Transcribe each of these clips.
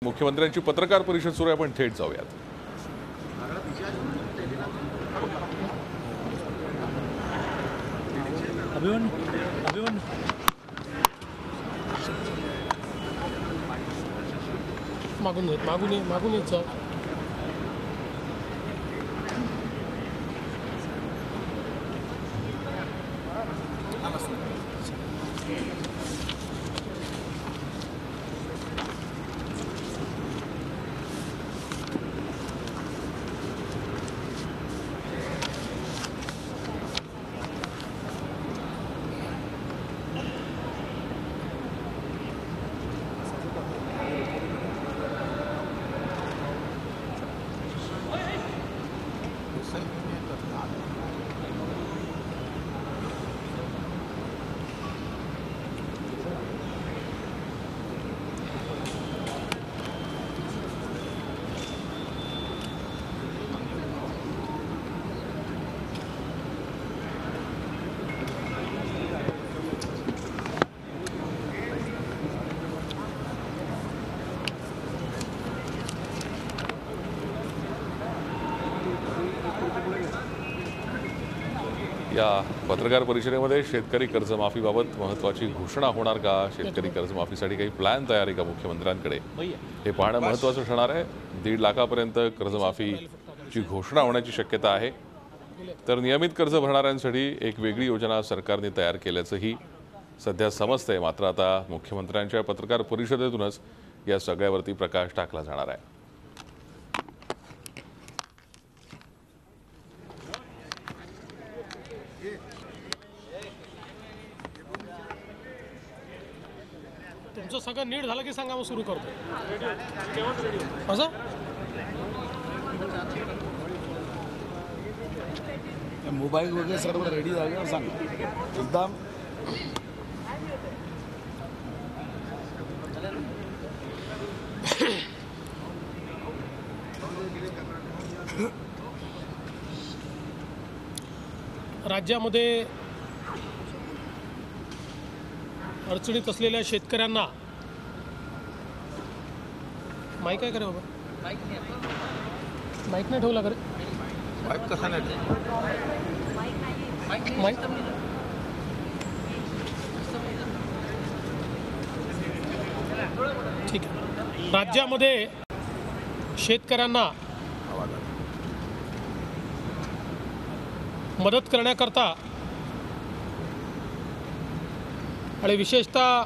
मुख्यमंत्र्यांची पत्रकार परिषद सुरू आहे, पण थेट जाऊयात. मागून येत जाऊ. या पत्रकार परिषदेमध्ये शेतकरी कर्जमाफीबाबत महत्त्वाची घोषणा होणार का? शेतकरी कर्जमाफीसाठी काही प्लॅन तयार आहे का मुख्यमंत्र्यांकडे? हे पाहणं महत्त्वाचं ठरणार आहे. 1.5 लाखापर्यंत कर्जमाफीची घोषणा होण्याची शक्यता आहे. तर नियमित कर्ज भरणाऱ्यांसाठी एक वेगळी योजना सरकारने तयार केल्याचंही सध्या समजतंय. मात्र आता मुख्यमंत्र्यांच्या पत्रकार परिषदेतूनच या सगळ्यावरती प्रकाश टाकला जाणार आहे. तुमचं सगळं नीट झालं की सांगा, मग सुरू करतो. असं मोबाईल वगैरे सर्व रेडी झालं सांग एकदम. राज्यामध्ये अडचणीत असलेल्या शेतकऱ्यांना माईक काय करे बाबा? माईक नाही ठेवला करे. माईक कसा नाही माईक ठीक आहे. राज्यामध्ये शेतकऱ्यांना मदत करण्याकरता आणि विशेषतः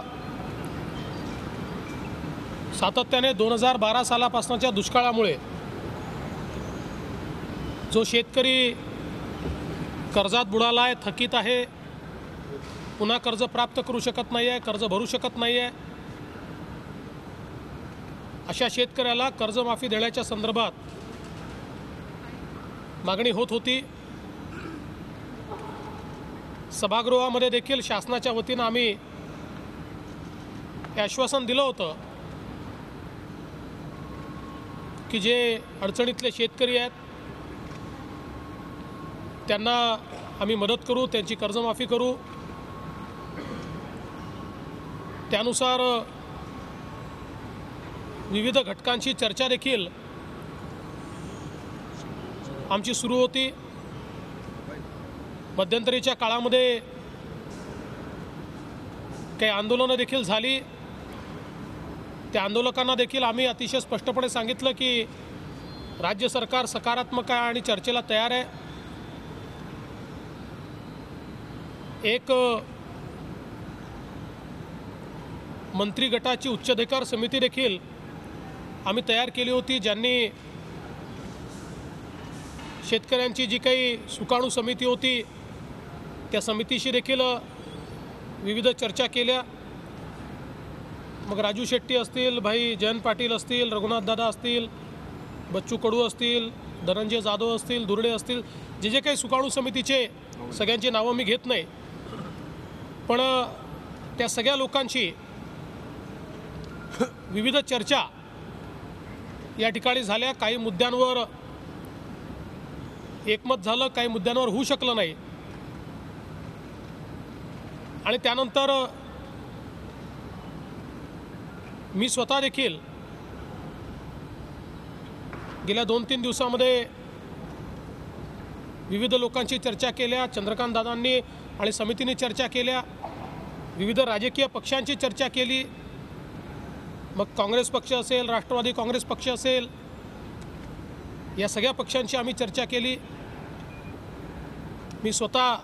सातत्याने 2012 सालापासूनच्या दुष्काळामुळे जो शेतकरी कर्जात बुडाला आहे, थकीत आहे, पुन्हा कर्ज प्राप्त करू शकत नाही आहे, कर्ज भरू शकत नाही आहे, अशा शेतकऱ्याला कर्जमाफी देण्याच्या संदर्भात मागणी होत होती. सभागृहामध्ये देखील शासनाच्या वतीनं आम्ही हे आश्वासन दिलं होतं की जे अडचणीतले शेतकरी आहेत त्यांना आम्ही मदत करू, त्यांची कर्जमाफी करू. त्यानुसार विविध घटकांची चर्चा देखील आमची सुरू होती. मध्यंतरीच्या काळामध्ये काही आंदोलनं देखील झाली. त्या आंदोलकांना देखील आम्ही अतिशय स्पष्टपणे सांगितलं की राज्य सरकार सकारात्मक आहे आणि चर्चेला तयार आहे. एक मंत्री गटाची उच्चाधिकार समिती देखील आम्ही तयार केली होती, ज्यांनी शेतकऱ्यांची जी काही सुकाणू समिती होती त्या समितीशी देखील विविध चर्चा केल्या. मग राजू शेट्टी असतील, भाई जयंत पाटील असतील, रघुनाथ दादा असतील, बच्चू कडू असतील, धनंजय जाधव असतील, दुर्डे असतील, जे जे काही सुकाणू समितीचे सगळ्यांची नावं मी घेत नाही, पण त्या सगळ्या लोकांची विविध चर्चा या ठिकाणी झाल्या. काही मुद्द्यांवर एकमत झालं, काही मुद्द्यांवर होऊ शकलं नाही. आणि त्यानंतर मी स्वतः देखील गेल्या 2-3 दिवसामध्ये विविध लोकांची चर्चा केल्या, चंद्रकांत दादांनी आणि समितीने चर्चा केल्या, विविध राजकीय पक्षांची चर्चा केली, मग काँग्रेस पक्ष असेल, राष्ट्रवादी काँग्रेस पक्ष असेल, या सगळ्या पक्षांची आम्ही चर्चा केली. मी स्वतः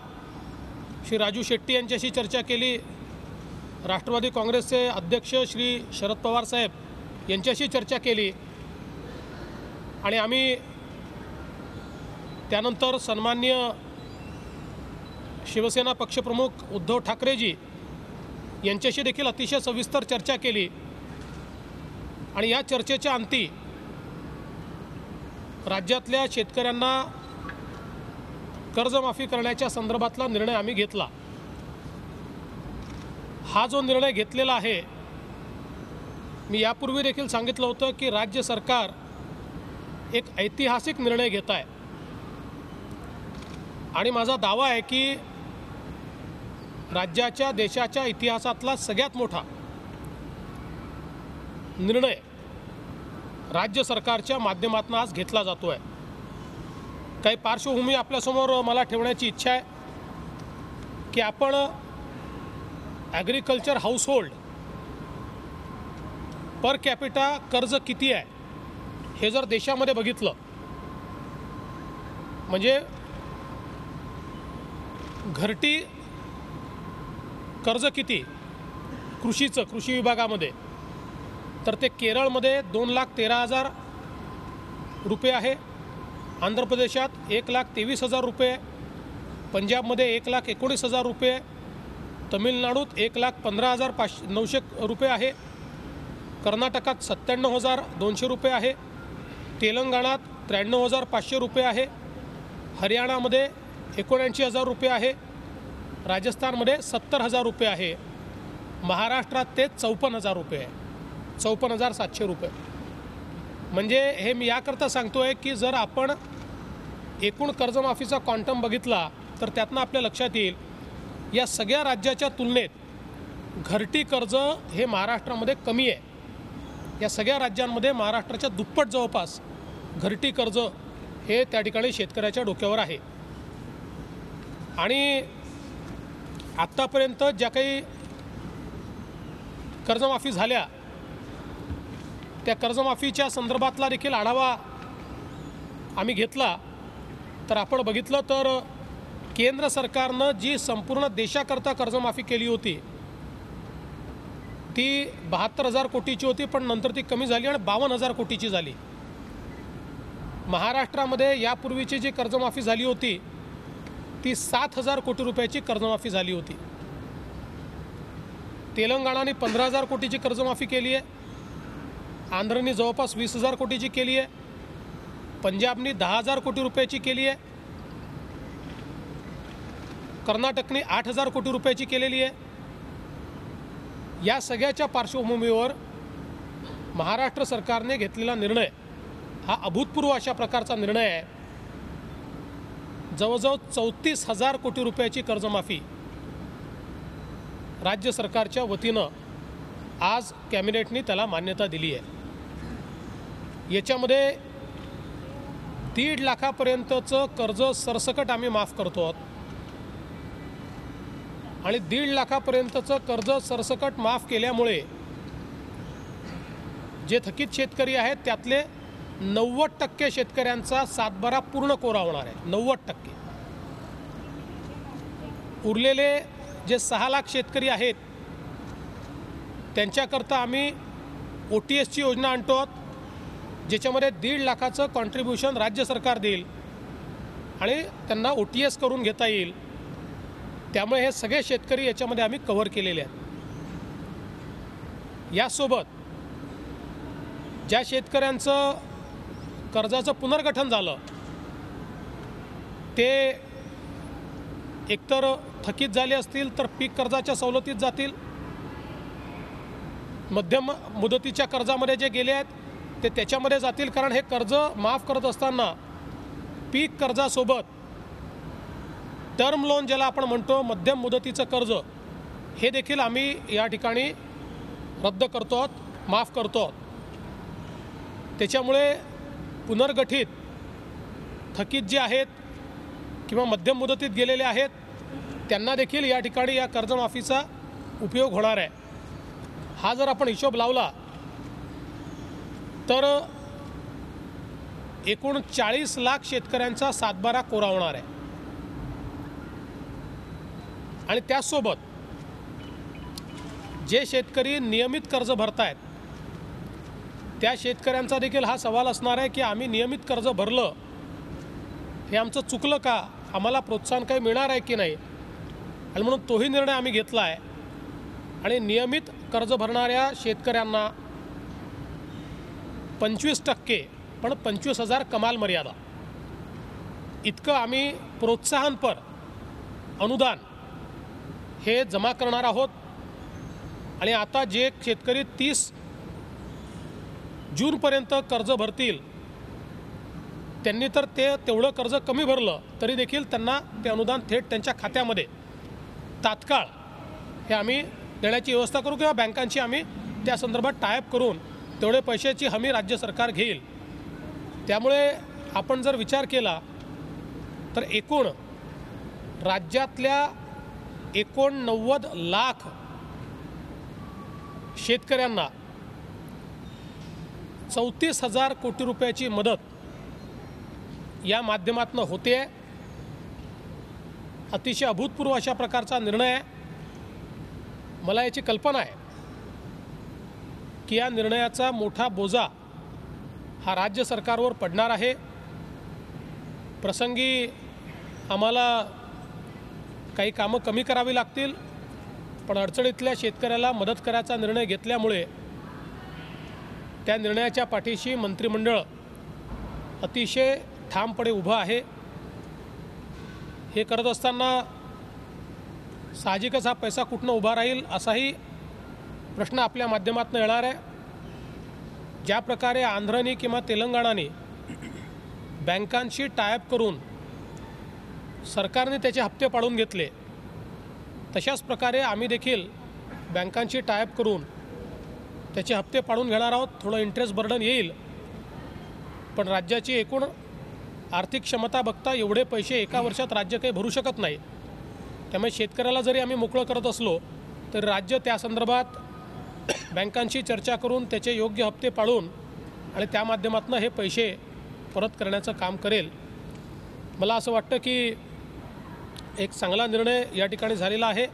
श्री राजू शेट्टी यांच्याशी चर्चा केली, राष्ट्रवादी काँग्रेसचे अध्यक्ष श्री शरद पवार साहेब यांच्याशी चर्चा केली आणि आम्ही त्यानंतर सन्माननीय शिवसेना पक्षप्रमुख उद्धव ठाकरेजी यांच्याशी देखील अतिशय सविस्तर चर्चा केली आणि या चर्चेच्या अंती राज्यातल्या शेतकऱ्यांना कर्जमाफी करण्याच्या संदर्भातला निर्णय आम्ही घेतला. हा जो निर्णय घेतलेला आहे, मी यापूर्वी देखील सांगितलं होतं की राज्य सरकार एक ऐतिहासिक निर्णय घेत आहे आणि माझा दावा आहे की राज्याच्या देशाच्या इतिहासातला सगळ्यात मोठा निर्णय राज्य सरकारच्या माध्यमातून आज घेतला जातो आहे. काही पार्श्वभूमी आपल्यासमोर मला ठेवण्याची इच्छा आहे की आपण ॲग्रिकल्चर हाऊसहोल्ड पर कॅपिटा कर्ज किती आहे हे जर देशामध्ये बघितलं, म्हणजे घरटी कर्ज किती कृषीचं, कृषी विभागामध्ये, तर ते केरळमध्ये 2,13,000 रुपये आहे, आंध्र प्रदेशात 1,23,000 रुपये, पंजाबमध्ये 1,19,000 रुपये, तमिळनाडूत 1,15,900 रुपये आहे, कर्नाटकात 97,200 रुपये आहे, तेलंगणात 93,500 रुपये आहे, हरियाणामध्ये 79,000 रुपये आहे, राजस्थानमध्ये 70,000 रुपये आहे, महाराष्ट्रात ते 54,000 रुपये आहे, 54,700 रुपये. म्हणजे हे मी याकरता सांगतो आहे की जर आपण एकूण कर्जमाफीचा क्वांटम बघितला तर त्यातनं आपल्या लक्षात येईल या सगळ्या राज्याच्या तुलनेत घरटी कर्ज हे महाराष्ट्रामध्ये कमी आहे. या सगळ्या राज्यांमध्ये महाराष्ट्राच्या दुप्पट जवळपास घरटी कर्ज हे त्या ठिकाणी शेतकऱ्याच्या डोक्यावर आहे. आणि आत्तापर्यंत ज्या काही कर्जमाफी झाल्या त्या कर्जमाफीच्या संदर्भातला देखील आढावा आम्ही घेतला तर आपण बघितलं तर केंद्र सरकारनं जी संपूर्ण देशाकरता कर्जमाफी केली होती ती 72,000 कोटीची होती, पण नंतर ती कमी झाली आणि 52,000 कोटीची झाली. महाराष्ट्रामध्ये यापूर्वीची जी कर्जमाफी झाली होती ती 7,000 कोटी रुपयाची कर्जमाफी झाली होती. तेलंगणाने 15,000 कोटीची कर्जमाफी केली आहे, आंध्रने जवळपास 20,000 कोटीची केली आहे, पंजाबने 10,000 कोटी रुपयाची केली आहे, कर्नाटकने 8,000 कोटी रुपयाची केलेली आहे. या सगळ्याच्या पार्श्वभूमीवर महाराष्ट्र सरकारने घेतलेला निर्णय हा अभूतपूर्व अशा प्रकारचा निर्णय आहे. जवळजवळ 34,000 कोटी रुपयाची कर्जमाफी राज्य सरकारच्या वतीनं आज कॅबिनेटने त्याला मान्यता दिली आहे. याच्यामध्ये 1.5 लाखापर्यंतचं कर्ज सरसकट आम्ही माफ करतो आहोत आणि 1.5 लाखापर्यंतचं कर्ज सरसकट माफ केल्यामुळे जे थकीत शेतकरी आहेत त्यातले 90% शेतकऱ्यांचा सातबारा पूर्ण कोरा होणार आहे. 90%. उरलेले जे 6 लाख शेतकरी आहेत त्यांच्याकरता आम्ही OTSची योजना आणतो आहोत, ज्याच्यामध्ये 1.5 लाखाचं कॉन्ट्रीब्युशन राज्य सरकार देईल आणि त्यांना OTS करून घेता येईल. त्यामुळे हे सगळे शेतकरी याच्यामध्ये आम्ही कव्हर केलेले आहेत. यासोबत ज्या शेतकऱ्यांचं कर्जाचं पुनर्गठन झालं ते एकतर थकीत झाले असतील तर पीक कर्जाच्या सवलतीत जातील, मध्यम मुदतीच्या कर्जामध्ये जे गेले आहेत ते त्याच्यामध्ये जातील, कारण हे कर्ज माफ करत असताना पीक कर्जासोबत टर्म लोन ज्याला आपण म्हणतो मध्यम मुदतीचं कर्ज हे देखील आम्ही या ठिकाणी रद्द करतो आहोत, माफ करतो आहोत. त्याच्यामुळे पुनर्गठित थकीत जे आहेत किंवा मध्यम मुदतीत गेलेले आहेत त्यांना देखील या ठिकाणी या कर्जमाफीचा उपयोग होणार आहे। हा जर आपण हिशोब लावला तर एकूण 40 लाख शेतकऱ्यांचा सातबारा कोरा होणार आहे। आणि त्यासोबत जे शेतकरी नियमित कर्ज भरतायत त्या शेतकऱ्यांचा देखील हा सवाल असणार आहे की आम्ही नियमित कर्ज भरलं हे आमचं चुकलं का, आम्हाला प्रोत्साहन काही मिळणार आहे की नाही, आणि म्हणून तोही निर्णय आम्ही घेतला आहे। आणि नियमित कर्ज भरणाऱ्या शेतकऱ्यांना 25% पण 25,000 कमाल मर्यादा इतकं आम्ही प्रोत्साहनपर अनुदान हे जमा करणार आहोत। आणि आता जे शेतकरी 30 जूनपर्यंत कर्ज भरतील त्यांनी तर ते तेवढं कर्ज कमी भरलं तरी देखील त्यांना ते अनुदान थेट त्यांच्या खात्यामध्ये तात्काळ हे आम्ही देण्याची व्यवस्था करू किंवा बँकांची आम्ही त्या संदर्भात टायअप करून तेवढे पैशाची हमी राज्य सरकार घेईल। त्यामुळे आपण जर विचार केला तर एकूण राज्यातल्या 89 लाख शेतकऱ्यांना 34,000 कोटी रुपयाची मदत या माध्यमातून होते आहे। अतिशय अभूतपूर्व अशा प्रकारचा निर्णय आहे। मला याची कल्पना आहे की या निर्णयाचा मोठा बोजा हा राज्य सरकारवर पडणार आहे। प्रसंगी आम्हाला काही कामं कमी करावी लागतील, पण अडचणीतल्या शेतकऱ्याला मदत करायचा निर्णय घेतल्यामुळे त्या निर्णयाच्या पाठीशी मंत्रिमंडळ अतिशय ठामपणे उभं आहे। हे करत असताना साहजिकच हा पैसा कुठनं उभा राहील असाही प्रश्न आपल्या माध्यमातून येणार आहे। ज्या प्रकारे आंध्रनी किंवा तेलंगणाने बँकांशी टायअप करून सरकारने त्याचे हप्ते पाडून घेतले, तशाच प्रकारे आम्ही देखील बँकांशी टायअप करून त्याचे हप्ते पाडून घेणार आहोत। थोडं इंटरेस्ट बर्डन येईल, पण राज्याची एकूण आर्थिक क्षमता बघता एवढे पैसे एका वर्षात राज्य काही भरू शकत नाही। त्यामुळे शेतकऱ्याला जरी आम्ही मोकळं करत असलो तरी राज्य त्या संदर्भात बँकांशी चर्चा करून त्याचे योग्य हप्ते पाडून आणि त्या माध्यमातून हे पैसे परत करण्याचं काम करेल। मला असं वाटतं की एक चांगला निर्णय या ठिकाणी झालेला आहे।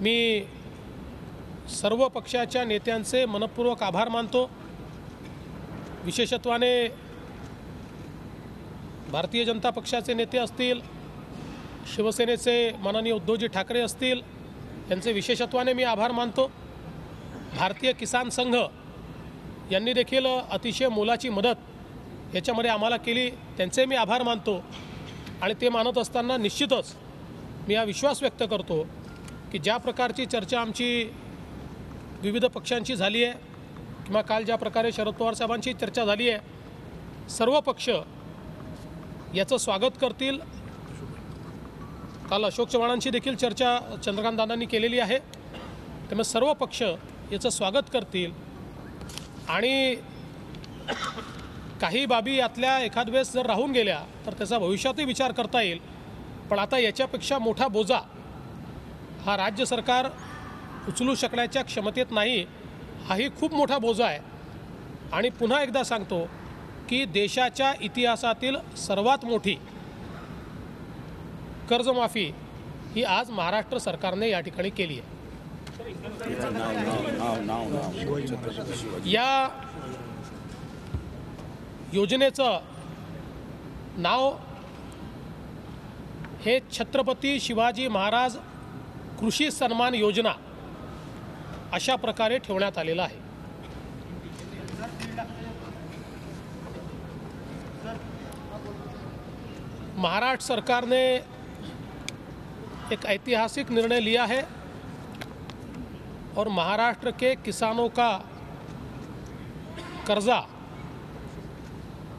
मी सर्व पक्षाच्या नेत्यांचे मनपूर्वक आभार मानतो। विशेषत्वाने भारतीय जनता पक्षाचे नेते असतील, शिवसेनेचे माननीय उद्धवजी ठाकरे असतील, यांचे विशेषत्वाने मी आभार मानतो। भारतीय किसान संघ यांनी देखील अतिशय मोलाची मदत याच्यामध्ये आम्हाला केली, त्यांचे मी आभार मानतो। आणि ते मानत असताना निश्चितच मी हा विश्वास व्यक्त करतो की ज्या प्रकारची चर्चा आमची विविध पक्षांची झाली आहे किंवा काल ज्या प्रकारे शरद पवार साहेबांची चर्चा झाली आहे, सर्व पक्ष याचं स्वागत करतील। काल अशोक चव्हाणांची देखील चर्चा चंद्रकांत दादांनी केलेली आहे, त्यामुळे सर्व पक्ष याचं स्वागत करतील। आणि काही बाबी यातल्या एखाद वेळेस जर राहून गेल्या तर त्याचा भविष्यातही विचार करता येईल, पण आता याच्यापेक्षा मोठा बोजा हा राज्य सरकार उचलू शकण्याच्या क्षमतेत नाही। हाही खूप मोठा बोजा आहे। आणि पुन्हा एकदा सांगतो की देशाच्या इतिहासातील सर्वात मोठी कर्जमाफी ही आज महाराष्ट्र सरकारने या ठिकाणी केली आहे। या योजनेचं नाव हे छत्रपती शिवाजी महाराज कृषी सन्मान योजना अशा प्रकारे ठेवण्यात आलेलं आहे। महाराष्ट्र सरकार ने एक ऐतिहासिक निर्णय लिया है और महाराष्ट्र के किसानों का कर्जा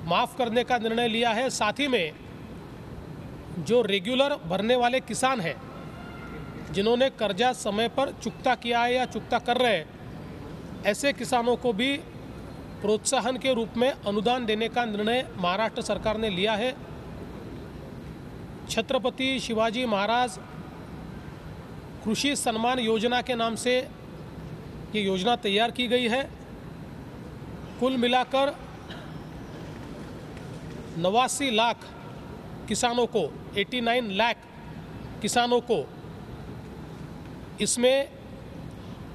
माफ़ करने का निर्णय लिया है। साथ ही में जो रेगुलर भरने वाले किसान हैं, जिन्होंने कर्जा समय पर चुकता किया है या चुकता कर रहे हैं, ऐसे किसानों को भी प्रोत्साहन के रूप में अनुदान देने का निर्णय महाराष्ट्र सरकार ने लिया है। छत्रपति शिवाजी महाराज कृषि सम्मान योजना के नाम से ये योजना तैयार की गई है। कुल मिलाकर 89 लाख किसानों को 89 लाख किसानों को इसमें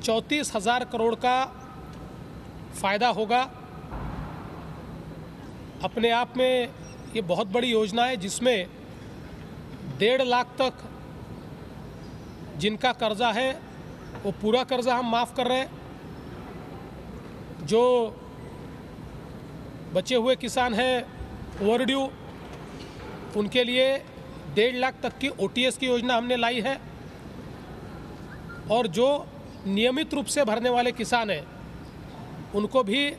34,000 करोड़ का फ़ायदा होगा। अपने आप में ये बहुत बड़ी योजना है जिसमें 1.5 लाख तक जिनका कर्जा है वो पूरा कर्जा हम माफ़ कर रहे हैं। जो बचे हुए किसान हैं ओवरड्यू, उनके लिए 1.5 लाख तक की OTS की योजना हमने लाई है। और जो नियमित रूप से भरने वाले किसान हैं उनको भी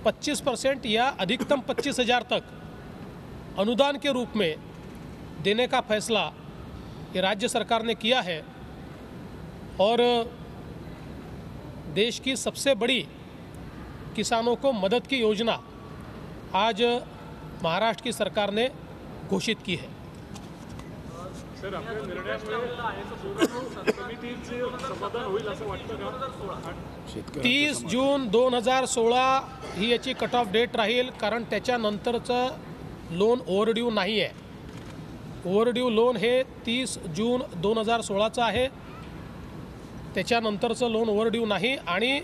25% या अधिकतम 25,000 तक अनुदान के रूप में देने का फैसला ये राज्य सरकार ने किया है। और देश की सबसे बड़ी किसानों को मदद की योजना आज महाराष्ट्र की सरकार ने घोषित की है। सर, आपल्या निर्णयामुळे समितीचे समाधान होईल असं वाटतं का? 30 जून 2016 ही याची कट ऑफ डेट राहील, कारण त्याच्यानंतरचं लोन ओव्हरड्यू नाही आहे। ओव्हरड्यू लोन हे 30 जून 2016चं आहे, त्याच्यानंतरचं लोन ओव्हरड्यू नाही। आणि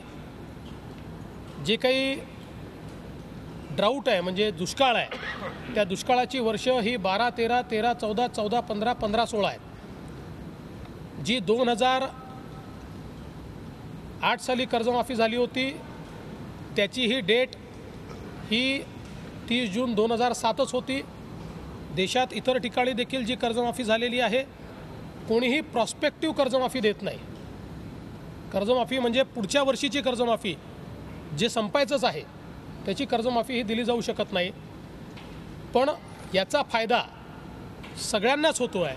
जे काही ड्राऊट आहे म्हणजे दुष्काळ आहे, त्या दुष्काळाची वर्ष ही 12, 13, 13, 14, 14, 15, 15, 16 आहेत। जी 2008 साली कर्जमाफी झाली होती त्याची ही डेट ही 30 जून 2007च होती। देशात इतर ठिकाणी देखील जी कर्जमाफी झालेली आहे, कोणीही प्रॉस्पेक्टिव्ह कर्जमाफी देत नाही। कर्जमाफी म्हणजे पुढच्या वर्षीची कर्जमाफी, जे संपायचंच आहे त्याची कर्जमाफी ही दिली जाऊ शकत नाही। पण याचा फायदा सगळ्यांनाच होतो आहे,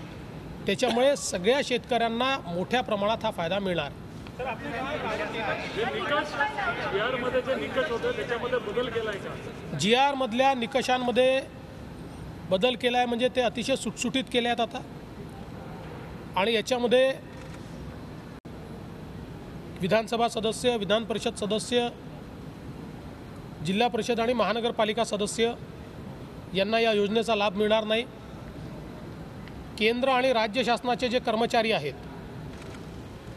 त्याच्यामुळे सगळ्या शेतकऱ्यांना मोठ्या प्रमाणात हा फायदा मिळणार। GR मध्ये जे निकष होते त्याच्यामध्ये बदल केलाय का? GR मधल्या निकषांमध्ये बदल केला आहे, म्हणजे ते अतिशय सुटसुटीत केले आहेत आता। आणि याच्यामध्ये विधानसभा सदस्य, विधान परिषद सदस्य, जिल्हा परिषद आणि महानगरपालिका सदस्य यांना या योजनेचा लाभ मिळणार नाही। केंद्र आणि राज्य शासनाचे जे कर्मचारी आहेत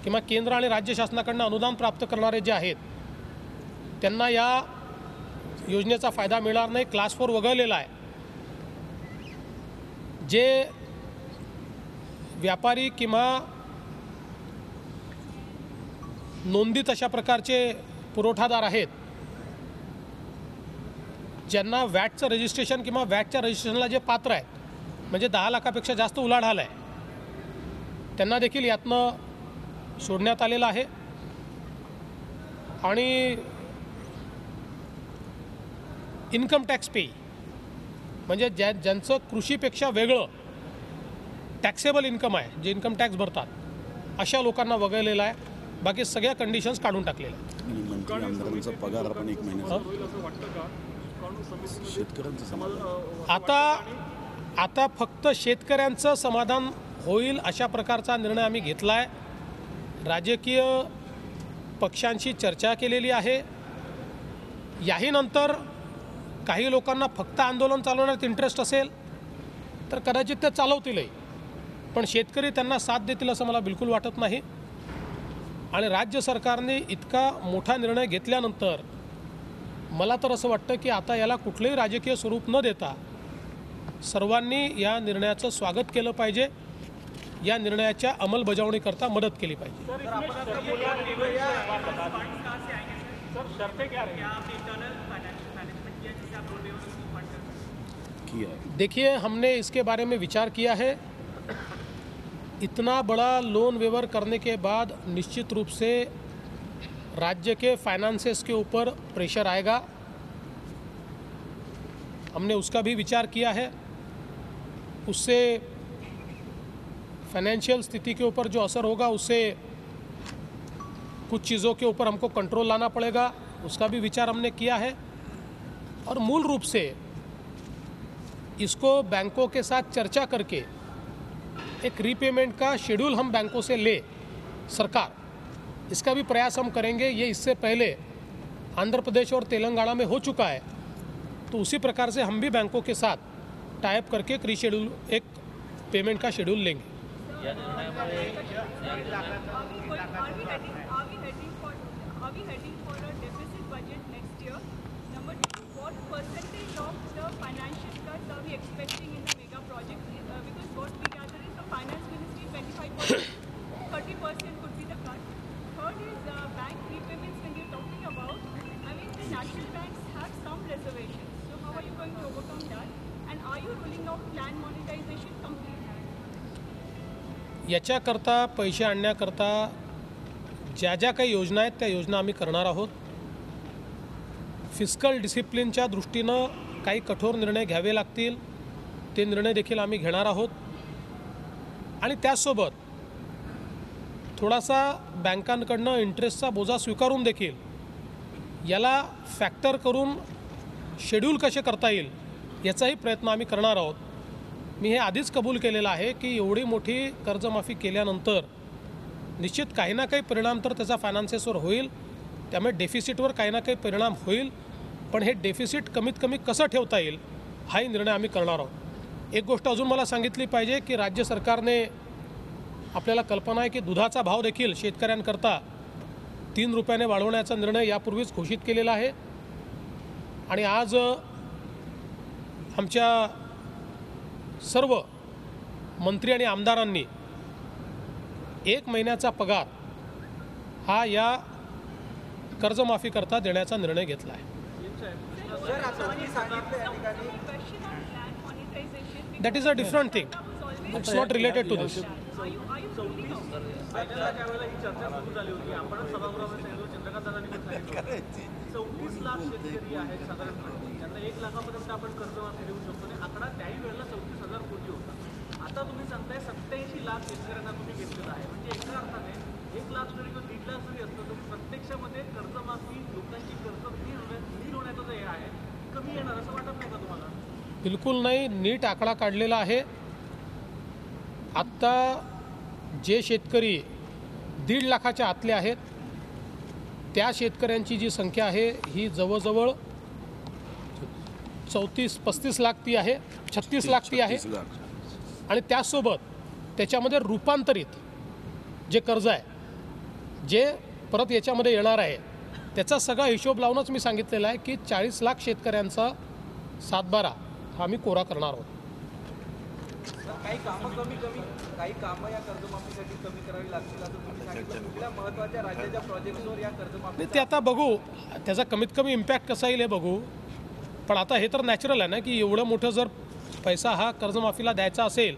किंवा केंद्र आणि राज्य शासनाकडून अनुदान प्राप्त करणारे जे आहेत त्यांना या योजनेचा फायदा मिळणार नाही। क्लास 4 वगळलेला आहे। जे व्यापारी किंवा नोंदित अशा प्रकारचे पुरवठादार आहेत ज्यांना वॅटचं रजिस्ट्रेशन किंवा वॅटच्या रजिस्ट्रेशनला जे पात्र आहेत, म्हणजे 10 लाखापेक्षा जास्त उलाढाल आहे, त्यांना देखील यातनं सोडण्यात आलेलं आहे। आणि इन्कम टॅक्स पे म्हणजे ज्यांचं कृषीपेक्षा वेगळं टॅक्सेबल इन्कम आहे, जे इन्कम टॅक्स भरतात, अशा लोकांना वगळलेलं आहे। बाकी सगळ्या कंडिशन्स काढून टाकलेल्या आहेत। मंत्री आमदारांचा पगार आपण 1 महिन्याचा शेतकऱ्यांचं समाधान आता फक्त शेतकऱ्यांचं समाधान होईल अशा प्रकारचा निर्णय आम्ही घेतला आहे। राजकीय पक्षांशी चर्चा केलेली आहे। याही नंतर काही लोकांना फक्त आंदोलन चालवण्यात इंटरेस्ट असेल तर कदाचित ते चालवतीलही, पण शेतकरी त्यांना साथ देतील असं मला बिलकुल वाटत नाही। आणि राज्य सरकारने इतका मोठा निर्णय घेतल्यानंतर मला तर असं वाटतं की आता याला कुठलंही राजकीय स्वरूप न देता सर्वांनी या निर्णयाचं स्वागत केलं पाहिजे, या निर्णयाच्या अंमलबजावणीकरता मदत केली पाहिजे। देखिए, हमने इसके बारे में विचार किया है। इतना बड़ा लोन वेवर करने के बाद निश्चित रूप से राज्य के फाइनेंसेस के ऊपर प्रेशर आएगा। हमने उसका भी विचार किया है। उससे फाइनेंशियल स्थिति के ऊपर जो असर होगा, उससे कुछ चीज़ों के ऊपर हमको कंट्रोल लाना पड़ेगा। उसका भी विचार हमने किया है और मूल रूप से इसको बैंकों के साथ चर्चा करके एक रीपेमेंट का शेड्यूल हम बैंकों से ले सरकार, इसका भी प्रयास हम करेंगे। ये इससे पहले आंध्र प्रदेश और तेलंगाना में हो चुका है, तो उसी प्रकार से हम भी बैंकों के साथ टाइप करके एक रीशेड्यूल, एक पेमेंट का शेड्यूल लेंगे। Are we heading for a deficit budget next year? Number two, what percentage of the financial cuts are we expecting in the mega projects? Because what we gather is the finance ministry 25%, 30% could be the cut. Third is bank repayments when you're talking about. I mean, the national banks have some reservations. So how are you going to overcome that? And are you ruling out land monetization completely? याच्याकरता पैसे आणण्याकरता ज्या ज्या काही योजना आहेत त्या योजना आम्ही करणार आहोत। फिस्कल डिसिप्लिनच्या दृष्टीनं काही कठोर निर्णय घ्यावे लागतील, ते निर्णय देखील आम्ही घेणार आहोत। आणि त्यासोबत थोडासा बँकांकडनं इंटरेस्टचा बोजा स्वीकारून देखील याला फॅक्टर करून शेड्यूल कसे करता येईल याचाही प्रयत्न आम्ही करणार आहोत। मी हे आधीच कबूल केलेलं आहे की एवढी मोठी कर्जमाफी केल्यानंतर निश्चित काही ना काही परिणाम तर त्याचा फायनान्सेसवर होईल, त्यामुळे डेफिसिटवर काही ना काही परिणाम होईल, पण हे डेफिसिट कमीत कमी कसं ठेवता येईल हाही निर्णय आम्ही करणार आहोत। एक गोष्ट अजून मला सांगितली पाहिजे की राज्य सरकारने, आपल्याला कल्पना आहे की दुधाचा भाव देखील शेतकऱ्यांकरता 3 रुपयाने वाढवण्याचा निर्णय यापूर्वीच घोषित केलेला आहे। आणि आज आमच्या सर्व मंत्री आणि आमदारांनी 1 महिन्याचा पगार हा या कर्जमाफीकरता देण्याचा निर्णय घेतला आहे। That is a different thing, it's not related to this. आता तुम्ही सांगताय 87 लाख शेतकऱ्यांना तुम्ही घेतलेलं आहे, म्हणजे एका अर्थाने 1 लाख जरी किंवा 1.5 लाख जरी असतं तर प्रत्यक्षामध्ये कर्जमाफी लोकांची कर्ज नील होण्याचं जे आहे कमी येणार असं वाटत नाही का तुम्हाला? बिलकुल नाही, नीट आकडा काढलेला आहे। आत्ता जे शेतकरी 1.5 लाखाच्या आतले आहेत त्या शेतकऱ्यांची जी संख्या आहे ही जवळजवळ 34-35 लाख ती आहे, 36 लाख ती आहे। आणि त्यासोबत त्याच्यामध्ये रूपांतरित जे कर्ज आहे जे परत याच्यामध्ये येणार आहे त्याचा सगळा हिशोब लावूनच मी सांगितलेला आहे की 40 लाख शेतकऱ्यांचा 7/12 हा आम्ही कोरा करणार आहोत। काही कामं या कर्जमाफीसाठी कमी करावी लागतील असं तुम्ही सांगितलं। कुठल्या महत्त्वाच्या राज्याच्या प्रोजेक्ट्सवर या कर्जमाफी ते आता बघू, त्याचा कमीत कमी इम्पॅक्ट कसा येईल हे बघू। पण आता हे तर नॅचरल आहे ना की एवढं मोठं जर पैसा हा कर्जमाफीला द्यायचा असेल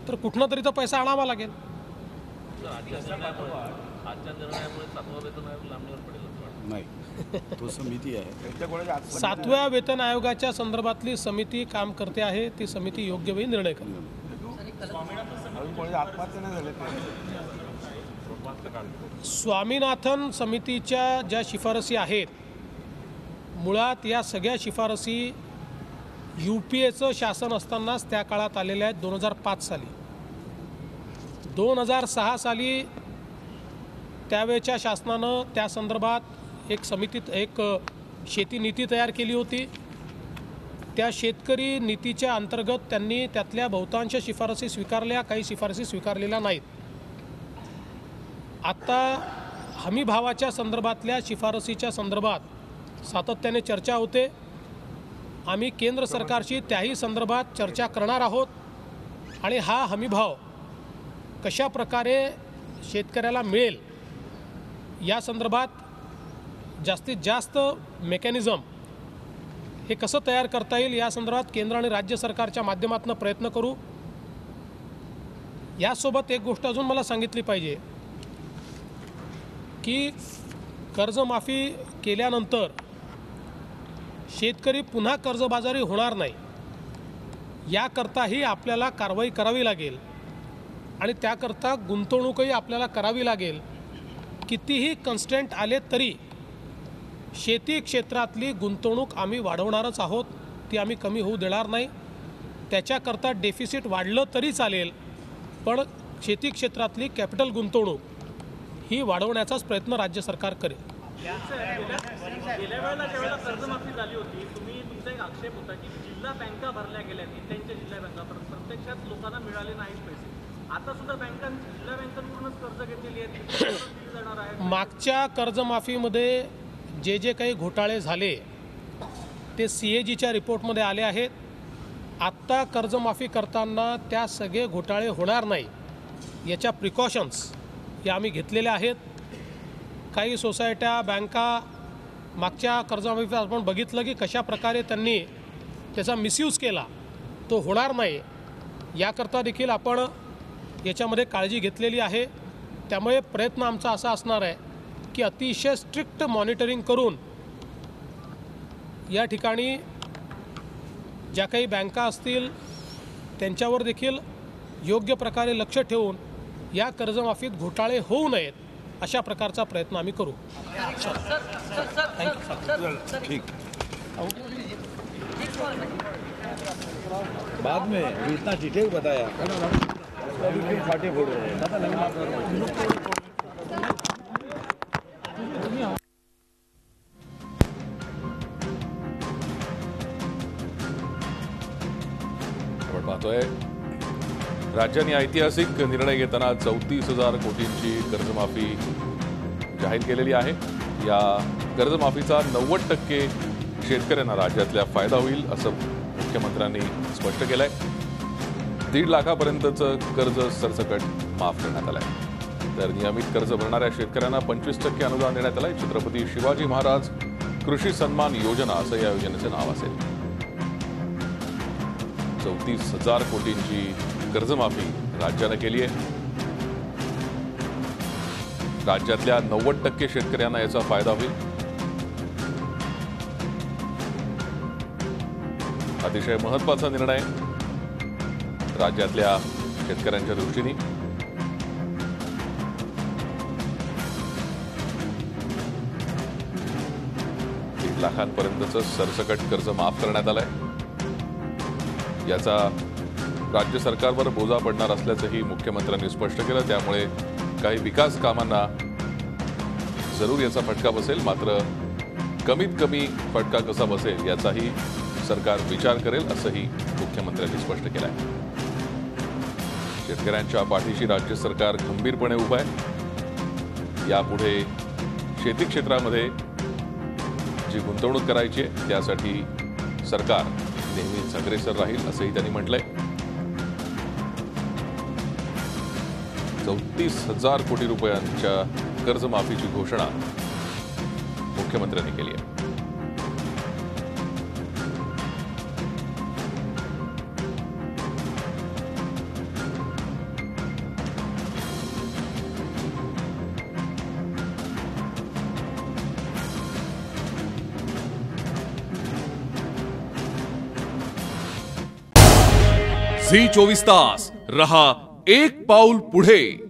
तर कुठनं तरी तर पैसा आणावा लागेल। नाही, तो समिती आहे 7व्या वेतन आयोगाच्या संदर्भातली समिती काम करते आहे, ती समिती योग्य वेळी निर्णय करेल। स्वामीनाथन समितीच्या ज्या शिफारसी आहेत, मुळात या सगळ्या शिफारसी UPAचं शासन असतानाच त्या काळात आलेल्या आहेत। 2005 साली, 2006 साली त्यावेळच्या शासनानं त्या संदर्भात एक शेती नीती तयार केली होती। त्या शेतकरी नीतीच्या अंतर्गत त्यांनी त्यातल्या बहुतांश शिफारसी स्वीकारल्या, काही शिफारसी स्वीकारलेल्या नाहीत। आता हमी भावाच्या संदर्भातल्या शिफारसीच्या संदर्भात सातत्याने चर्चा होते। आम्ही केंद्र सरकारशी त्याही संदर्भात चर्चा करणार आहोत आणि हा हमीभाव कशा प्रकारे शेतकऱ्याला मिळेल या संदर्भात जास्तीत जास्त मेकॅनिझम हे कसं तयार करता येईल या संदर्भात केंद्र आणि राज्य सरकारच्या माध्यमातून प्रयत्न करू। यासोबत एक गोष्ट अजून मला सांगितली पाहिजे की कर्जमाफी केल्यानंतर शेतकरी पुन्हा कर्जबाजारी होणार नाही याकरताही आपल्याला कारवाई करावी लागेल आणि त्याकरता गुंतवणूकही आपल्याला करावी लागेल। कितीही कन्स्टंट आले तरी शेती क्षेत्रातली गुंतवणूक आम्ही वाढवणारच आहोत, ती आम्ही कमी होऊ देणार नाही. त्याच्याकरता डेफिसिट वाढलं तरी चालेल, पण शेती क्षेत्रातली कॅपिटल गुंतवणूक ही वाढवण्याचाच प्रयत्न राज्य सरकार करेल. गेल्या वेळेला ज्यावेळेला कर्जमाफी झाली होती, तुमचा एक आक्षेप होता की जिल्हा बँका भरल्या गेल्या, त्यांच्या जिल्हा बँका, प्रत्यक्षात लोकांना मिळाले नाहीत पैसे. आता सुद्धा जिल्हा बँकांकडूनच कर्ज घेतलेली आहेत, दिली जाणार आहे. मागच्या कर्जमाफीमध्ये जे काही घोटाळे झाले ते CAGच्या रिपोर्टमध्ये आले आहेत. आत्ता कर्जमाफी करताना त्या सगळे घोटाळे होणार नाही याच्या प्रिकॉशन्स या आम्ही घेतलेल्या आहेत. काही सोसायट्या, बँका मागच्या कर्जमाफीत आपण बघितलं की कशा प्रकारे त्यांनी त्याचा मिसयूज केला, तो होणार नाही याकरता देखील आपण याच्यामध्ये काळजी घेतलेली आहे. त्यामुळे प्रयत्न आमचा असा असणार आहे की अतिशय स्ट्रिक्ट मॉनिटरिंग करून या ठिकाणी ज्या काही बँका असतील त्यांच्यावर देखील योग्य प्रकारे लक्ष ठेवून या कर्जमाफीत घोटाळे होऊ नयेत अशा प्रकारचा प्रयत्न आम्ही करू. बाद में इतना डिटेल बताया फाटे फोड़ रहे हैं. आपण पाहतोय राज्याने ऐतिहासिक निर्णय घेताना 34,000 कोटींची कर्जमाफी जाहीर केलेली आहे. या कर्जमाफीचा 90% शेतकऱ्यांना राज्यातल्या फायदा होईल असं मुख्यमंत्र्यांनी स्पष्ट केलंय. 1.5 लाखापर्यंतचं कर्ज सरसकट माफ करण्यात आलंय. तर नियमित कर्ज भरणाऱ्या शेतकऱ्यांना 25% अनुदान देण्यात आलंय. छत्रपती शिवाजी महाराज कृषी सन्मान योजना असं या योजनेचं नाव असेल. 34,000 कोटींची कर्जमाफी राज्यानं केली आहे. राज्यातल्या 90% शेतकऱ्यांना याचा फायदा होईल. अतिशय महत्त्वाचा निर्णय राज्यातल्या शेतकऱ्यांच्या दृष्टीने. $1.5 लाखांपर्यंतचं सरसकट कर्ज माफ करण्यात आलंय. याचा राज्य सरकारवर बोजा पडणार असल्याचंही मुख्यमंत्र्यांनी स्पष्ट केलं. त्यामुळे काही विकास कामांना जरूर याचा फटका बसेल, मात्र कमीत कमी फटका कसा बसेल याचाही सरकार विचार करेल असंही मुख्यमंत्र्यांनी स्पष्ट केलं आहे. शेतकऱ्यांच्या पाठीशी राज्य सरकार खंबीरपणे उभं आहे. यापुढे शेती क्षेत्रामध्ये जी गुंतवणूक करायची आहे त्यासाठी सरकार नेहमीच अग्रेसर राहील असंही त्यांनी म्हटलंय. 34,000 कोटी रुपयांच्या कर्जमाफीची घोषणा मुख्यमंत्र्यांनी केली आहे. झी 24 तास रहा एक पाऊल पुढे.